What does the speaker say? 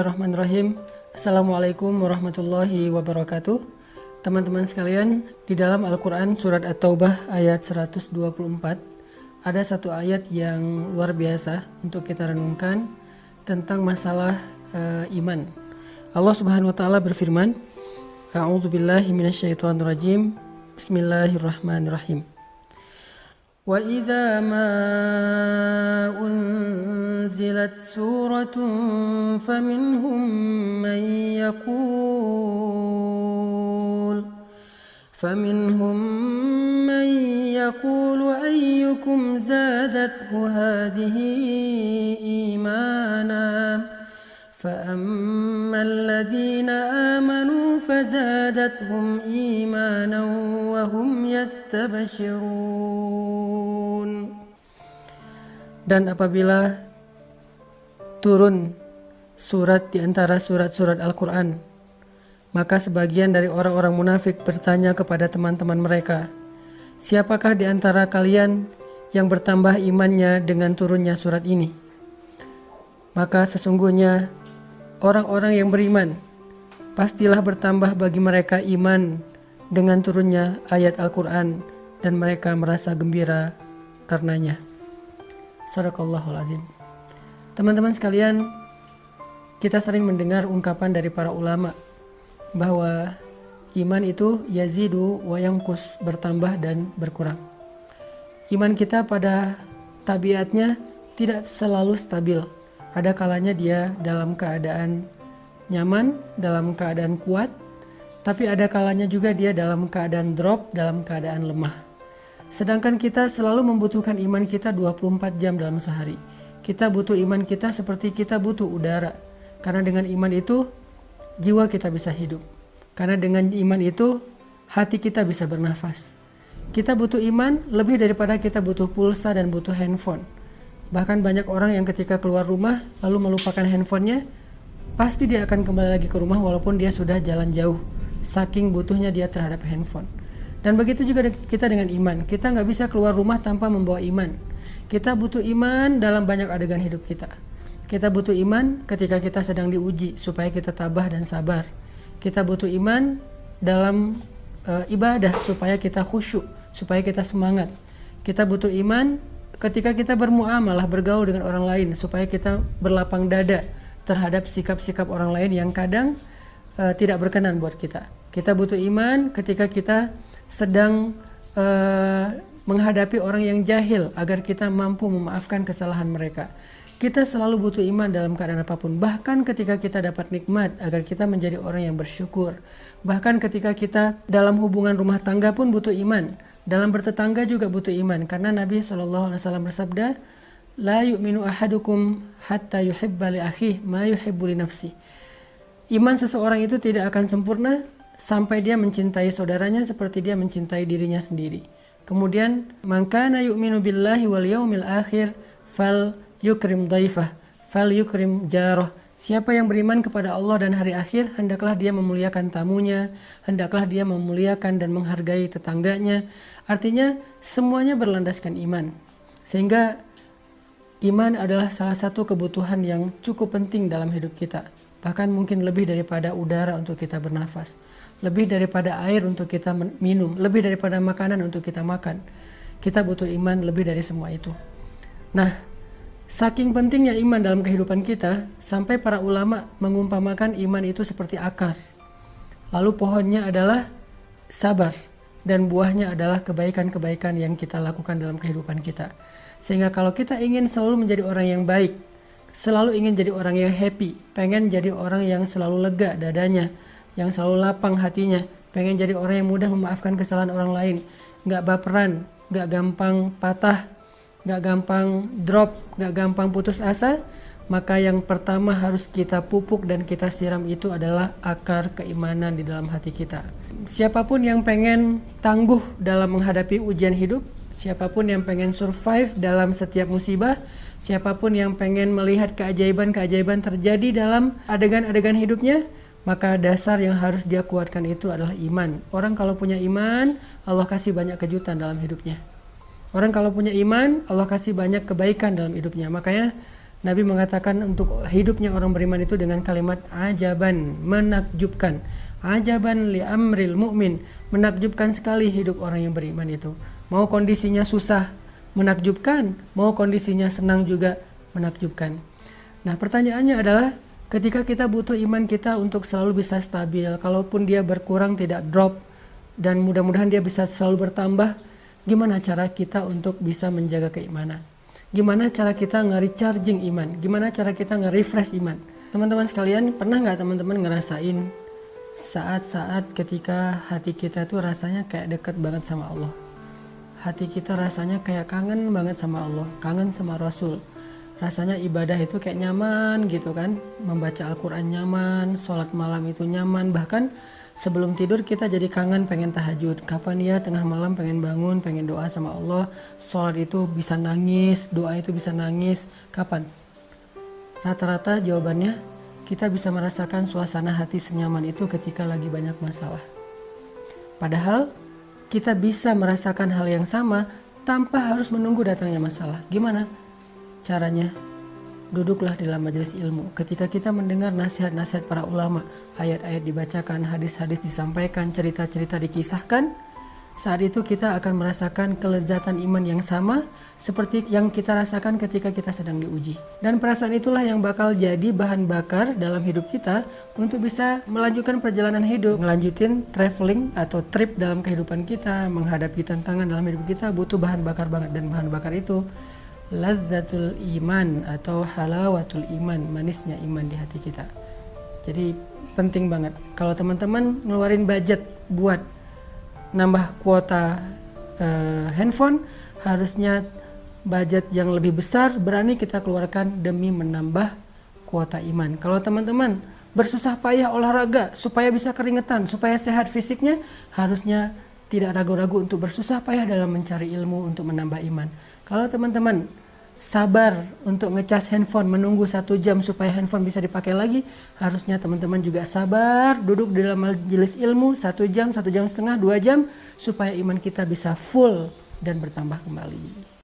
Bismillahirrahmanirrahim. Assalamualaikum warahmatullahi wabarakatuh. Teman-teman sekalian, di dalam Al-Quran surat At-Taubah ayat 124 ada satu ayat yang luar biasa untuk kita renungkan tentang masalah iman. Allah Subhanahu wa taala berfirman, A'udzubillahi minasyaitonirrajim. Bismillahirrahmanirrahim. Wa idza ma unzilat suratun faminhum man yaqulu ayyukum zadathu hadhihi imana فأما الذين آمنوا فزادتهم إيمانا وهم يستبشرون. Dan apabila turun surat di antara surat-surat Al-Quran, maka sebagian dari orang-orang munafik bertanya kepada teman-teman mereka, siapakah di antara kalian yang bertambah imannya dengan turunnya surat ini? Maka sesungguhnya orang-orang yang beriman pastilah bertambah bagi mereka iman dengan turunnya ayat Al-Quran dan mereka merasa gembira karenanya. Shadaqallahul azim. Teman-teman sekalian, kita sering mendengar ungkapan dari para ulama bahwa iman itu yazidu wa yanqus, bertambah dan berkurang. Iman kita pada tabiatnya tidak selalu stabil. Ada kalanya dia dalam keadaan nyaman, dalam keadaan kuat, tapi ada kalanya juga dia dalam keadaan drop, dalam keadaan lemah. Sedangkan kita selalu membutuhkan iman kita 24 jam dalam sehari. Kita butuh iman kita seperti kita butuh udara. Karena dengan iman itu, jiwa kita bisa hidup. Karena dengan iman itu, hati kita bisa bernafas. Kita butuh iman lebih daripada kita butuh pulsa dan butuh handphone. Bahkan banyak orang yang ketika keluar rumah lalu melupakan handphonenya, pasti dia akan kembali lagi ke rumah walaupun dia sudah jalan jauh, saking butuhnya dia terhadap handphone. Dan begitu juga kita dengan iman. Kita nggak bisa keluar rumah tanpa membawa iman. Kita butuh iman dalam banyak adegan hidup kita. Kita butuh iman ketika kita sedang diuji supaya kita tabah dan sabar. Kita butuh iman dalam ibadah supaya kita khusyuk, supaya kita semangat. Kita butuh iman ketika kita bermuamalah, bergaul dengan orang lain, supaya kita berlapang dada terhadap sikap-sikap orang lain yang kadang tidak berkenan buat kita. Kita butuh iman ketika kita sedang menghadapi orang yang jahil agar kita mampu memaafkan kesalahan mereka. Kita selalu butuh iman dalam keadaan apapun. Bahkan ketika kita dapat nikmat agar kita menjadi orang yang bersyukur. Bahkan ketika kita dalam hubungan rumah tangga pun butuh iman. Dalam bertetangga juga butuh iman, karena Nabi SAW bersabda, la yu'minu ahadukum hatta yuhibba li akhihi ma yuhibbu li nafsihi. Iman seseorang itu tidak akan sempurna sampai dia mencintai saudaranya seperti dia mencintai dirinya sendiri. Kemudian, man kana yu'minu billahi wal yaumil akhir fal yukrim dhaifah, fal yukrim jarah. Siapa yang beriman kepada Allah dan hari akhir, hendaklah dia memuliakan tamunya, hendaklah dia memuliakan dan menghargai tetangganya. Artinya semuanya berlandaskan iman. Sehingga iman adalah salah satu kebutuhan yang cukup penting dalam hidup kita. Bahkan mungkin lebih daripada udara untuk kita bernafas, lebih daripada air untuk kita minum, lebih daripada makanan untuk kita makan. Kita butuh iman lebih dari semua itu. Nah, saking pentingnya iman dalam kehidupan kita, sampai para ulama mengumpamakan iman itu seperti akar. Lalu pohonnya adalah sabar, dan buahnya adalah kebaikan-kebaikan yang kita lakukan dalam kehidupan kita. Sehingga kalau kita ingin selalu menjadi orang yang baik, selalu ingin jadi orang yang happy, pengen jadi orang yang selalu lega dadanya, yang selalu lapang hatinya, pengen jadi orang yang mudah memaafkan kesalahan orang lain, gak baperan, gak gampang patah, gak gampang drop, gak gampang putus asa, maka yang pertama harus kita pupuk dan kita siram itu adalah akar keimanan di dalam hati kita. Siapapun yang pengen tangguh dalam menghadapi ujian hidup, siapapun yang pengen survive dalam setiap musibah, siapapun yang pengen melihat keajaiban-keajaiban terjadi dalam adegan-adegan hidupnya, maka dasar yang harus dia kuatkan itu adalah iman. Orang kalau punya iman, Allah kasih banyak kejutan dalam hidupnya. Orang kalau punya iman, Allah kasih banyak kebaikan dalam hidupnya. Makanya Nabi mengatakan untuk hidupnya orang beriman itu dengan kalimat ajaban, menakjubkan. Ajaban li amril mu'min, menakjubkan sekali hidup orang yang beriman itu. Mau kondisinya susah, menakjubkan. Mau kondisinya senang juga, menakjubkan. Nah, pertanyaannya adalah ketika kita butuh iman kita untuk selalu bisa stabil, kalaupun dia berkurang tidak drop, dan mudah-mudahan dia bisa selalu bertambah, gimana cara kita untuk bisa menjaga keimanan? Gimana cara kita nge-recharging iman? Gimana cara kita nge-refresh iman? Teman-teman sekalian, pernah nggak teman-teman ngerasain saat-saat ketika hati kita tuh rasanya kayak deket banget sama Allah? Hati kita rasanya kayak kangen banget sama Allah, kangen sama Rasul. Rasanya ibadah itu kayak nyaman gitu kan. Membaca Al-Quran nyaman, sholat malam itu nyaman. Bahkan sebelum tidur kita jadi kangen pengen tahajud. Kapan ya tengah malam pengen bangun, pengen doa sama Allah. Sholat itu bisa nangis, doa itu bisa nangis. Kapan? Rata-rata jawabannya kita bisa merasakan suasana hati senyaman itu ketika lagi banyak masalah. Padahal kita bisa merasakan hal yang sama tanpa harus menunggu datangnya masalah. Gimana caranya? Duduklah dalam majelis ilmu. Ketika kita mendengar nasihat-nasihat para ulama, ayat-ayat dibacakan, hadis-hadis disampaikan, cerita-cerita dikisahkan, saat itu kita akan merasakan kelezatan iman yang sama seperti yang kita rasakan ketika kita sedang diuji. Dan perasaan itulah yang bakal jadi bahan bakar dalam hidup kita untuk bisa melanjutkan perjalanan hidup, melanjutin traveling atau trip dalam kehidupan kita, menghadapi tantangan dalam hidup kita butuh bahan bakar banget. Dan bahan bakar itu lazzatul iman atau halawatul iman, manisnya iman di hati kita. Jadi penting banget kalau teman-teman ngeluarin budget buat nambah kuota handphone, harusnya budget yang lebih besar berani kita keluarkan demi menambah kuota iman. Kalau teman-teman bersusah payah olahraga supaya bisa keringetan, supaya sehat fisiknya, harusnya tidak ragu-ragu untuk bersusah payah dalam mencari ilmu untuk menambah iman. Kalau teman-teman sabar untuk ngecas handphone, menunggu 1 jam supaya handphone bisa dipakai lagi, harusnya teman-teman juga sabar duduk di dalam majelis ilmu 1 jam, 1,5 jam, 2 jam, supaya iman kita bisa full dan bertambah kembali.